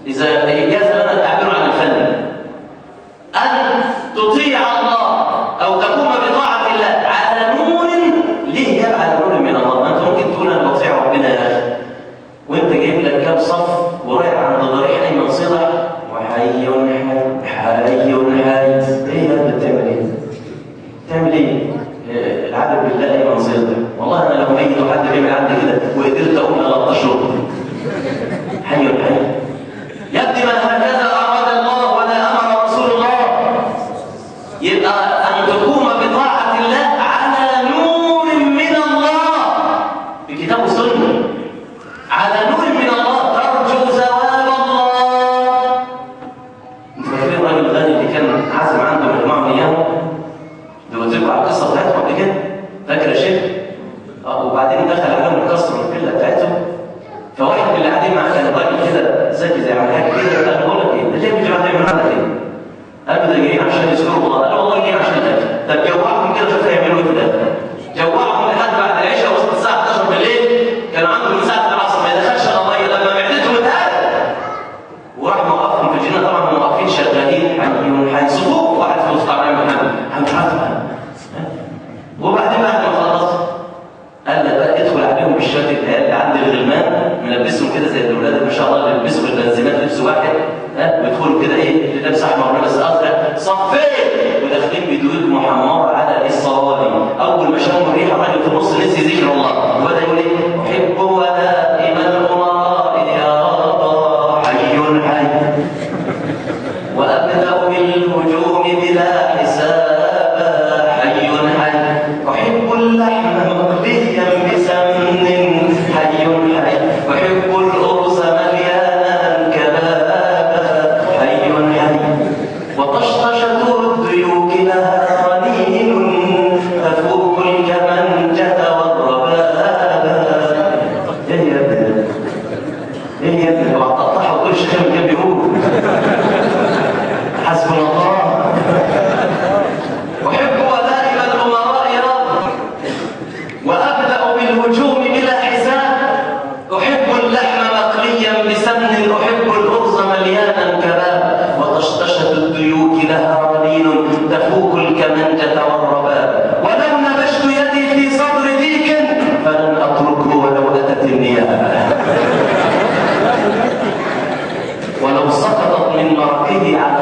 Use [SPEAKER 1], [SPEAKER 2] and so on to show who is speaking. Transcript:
[SPEAKER 1] إذا جاز لنا التعبير عن الفن، أن تطيع الله أو تقوم بطاعة الله على نور. ليه جاب على نور من الله؟ ما أنت ممكن تقول أنا بطيع ربنا يا أخي وأنت جايب لك كام صف ورايح عند ضريح أيمن صلح وحي حي إيه يا ابني بتعمل إيه؟ بتعمل إيه؟ العدل بالله أيمن صلح، والله أنا لو ميت وحد بيعمل عندي كده وقدرت أقول أنا أشرب حي يا ابني ما هكذا أراد الله ولا أمر رسول الله. يبقى أن تقوم بطاعة الله على نور من الله بكتاب السنة، على نور من الله ترجو ثواب الله. انتوا فاكرين الراجل الغني اللي كان عازم عنده مجموعة من ايام؟ قلت لكم على القصة بتاعتهم قبل كده، فاكر يا شيخ؟ وبعدين دخل عليهم الكسر الفيلا بتاعتهم، فواحد من اللي قاعدين معاه كان الراجل كده ذكي زي عم حاجه كده، قال له بقول لك ايه؟ انت جايب الجماعه تعمل معانا ايه؟ قال له ده جايين عشان يذكروا الله. قال له والله جايين عشان الاكل. طب جوعهم كده شوف هيعملوا ايه في الاكل. جوعهم لحد بعد العشاء وصلت الساعه 11 بالليل، كان عنده من ساعه العصر ما يدخلش الا ميه لما معدته اتهدت. وراح موقفهم في الجنه، طبعا هم واقفين شغالين هيصفوه واحد في وسط عمام محمد وبعدين بعد ما خلص قال لك بقى ادخل عليهم بالشكل اللي عند الغلمان ملبسهم كده زي الاولاد ما شاء الله اللي بيلبسوا بالبنزينات لبس واحد، ويدخلوا كده ايه اللي لابس احمر ولابس ازرق صفين وداخلين بيدويك محمره على الصواري. اول ما شموا الريحه الراجل في النص نسي ذكر الله وبدا يقول ايه؟ احب ولائم الامراء يا رب حي وابدا بالهجوم بلا حساب حي احب اللحم مقليا بسمن حي احب الارز مليانا كبابا حي وطشطشة الديوك لها رنين تفوق الكمنجة والربابا. ايه يا ابني؟ ايه يا ابني؟ اوعى تقطعها وكل شيخ من كان بيقول حسبنا الله. احب ولائم الامراء يا رب وابدا بالهجوم بلا حساب. احب اللحم مقليا بسمن احب الارز مليانا كباب وطشطشه الديوك لها رنين تفوق الكمنجه والرباب. ولو نبشت يدي في صدر ديك فلن اتركه ولو اتت النيابه ولو سقطت من مرقه على